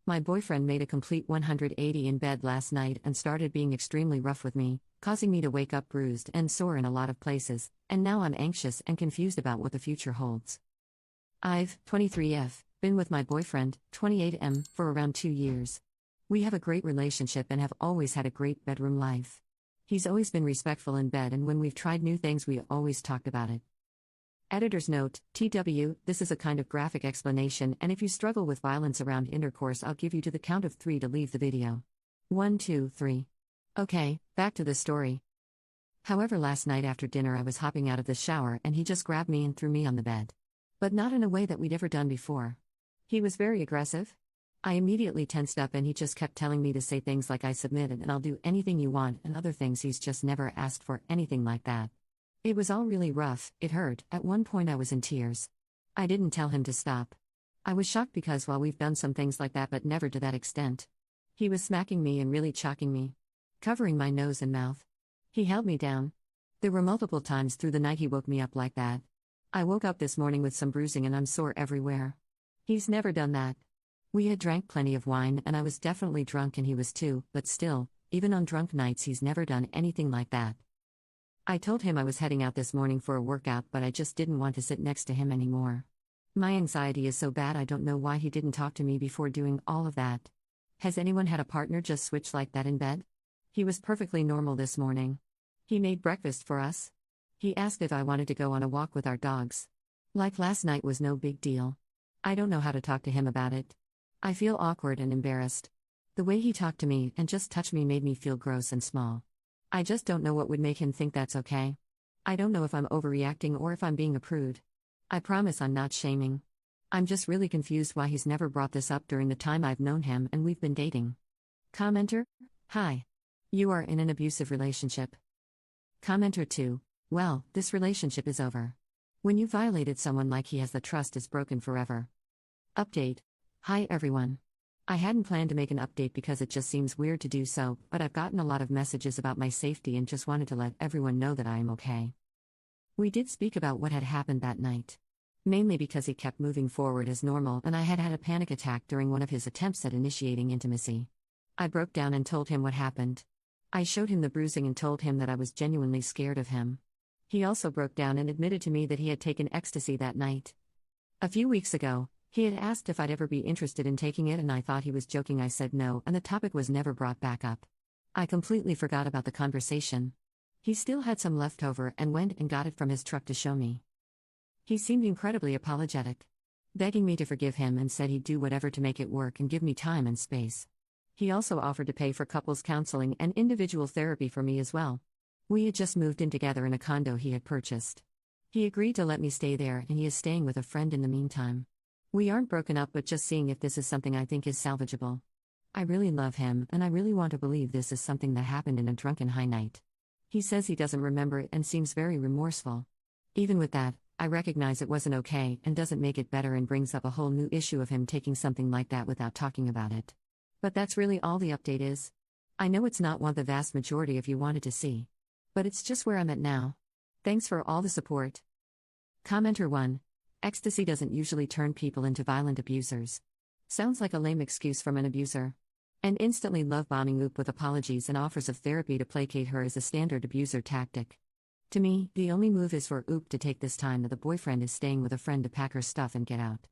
My boyfriend made a complete 180 in bed last night and started being extremely rough with me, causing me to wake up bruised and sore in a lot of places, and now I'm anxious and confused about what the future holds. I've, 23F, been with my boyfriend, 28M, for around 2 years. We have a great relationship and have always had a great bedroom life. He's always been respectful in bed, and when we've tried new things, we always talked about it. Editor's note: TW, this is a kind of graphic explanation, and if you struggle with violence around intercourse, I'll give you to the count of 3 to leave the video. 1, 2, 3. Okay, back to the story. However, last night after dinner, I was hopping out of the shower and he just grabbed me and threw me on the bed. But not in a way that we'd ever done before. He was very aggressive. I immediately tensed up and he just kept telling me to say things like "I submitted and I'll do anything you want," and other things he's just never asked for, anything like that. It was all really rough, it hurt, at one point I was in tears. I didn't tell him to stop. I was shocked because, well, we've done some things like that but never to that extent. He was smacking me and really choking me. Covering my nose and mouth. He held me down. There were multiple times through the night he woke me up like that. I woke up this morning with some bruising and I'm sore everywhere. He's never done that. We had drank plenty of wine and I was definitely drunk and he was too, but still, even on drunk nights he's never done anything like that. I told him I was heading out this morning for a workout, but I just didn't want to sit next to him anymore. My anxiety is so bad, I don't know why he didn't talk to me before doing all of that. Has anyone had a partner just switch like that in bed? He was perfectly normal this morning. He made breakfast for us. He asked if I wanted to go on a walk with our dogs. Like last night was no big deal. I don't know how to talk to him about it. I feel awkward and embarrassed. The way he talked to me and just touched me made me feel gross and small. I just don't know what would make him think that's okay. I don't know if I'm overreacting or if I'm being a prude. I promise I'm not shaming. I'm just really confused why he's never brought this up during the time I've known him and we've been dating. Commenter: Hi. You are in an abusive relationship. Commenter 2: Well, this relationship is over. When you violated someone like he has, the trust is broken forever. Update: Hi everyone. I hadn't planned to make an update because it just seems weird to do so, but I've gotten a lot of messages about my safety and just wanted to let everyone know that I am okay. We did speak about what had happened that night. Mainly because he kept moving forward as normal and I had had a panic attack during one of his attempts at initiating intimacy. I broke down and told him what happened. I showed him the bruising and told him that I was genuinely scared of him. He also broke down and admitted to me that he had taken ecstasy that night. A few weeks ago, he had asked if I'd ever be interested in taking it and I thought he was joking. I said no, and the topic was never brought back up. I completely forgot about the conversation. He still had some left over and went and got it from his truck to show me. He seemed incredibly apologetic, begging me to forgive him, and said he'd do whatever to make it work and give me time and space. He also offered to pay for couples counseling and individual therapy for me as well. We had just moved in together in a condo he had purchased. He agreed to let me stay there and he is staying with a friend in the meantime. We aren't broken up, but just seeing if this is something I think is salvageable. I really love him and I really want to believe this is something that happened in a drunken high night. He says he doesn't remember it and seems very remorseful. Even with that, I recognize it wasn't okay and doesn't make it better and brings up a whole new issue of him taking something like that without talking about it. But that's really all the update is. I know it's not what the vast majority of you wanted to see. But it's just where I'm at now. Thanks for all the support. Commenter 1: Ecstasy doesn't usually turn people into violent abusers. Sounds like a lame excuse from an abuser. And instantly love-bombing Oop with apologies and offers of therapy to placate her is a standard abuser tactic. To me, the only move is for Oop to take this time that the boyfriend is staying with a friend to pack her stuff and get out.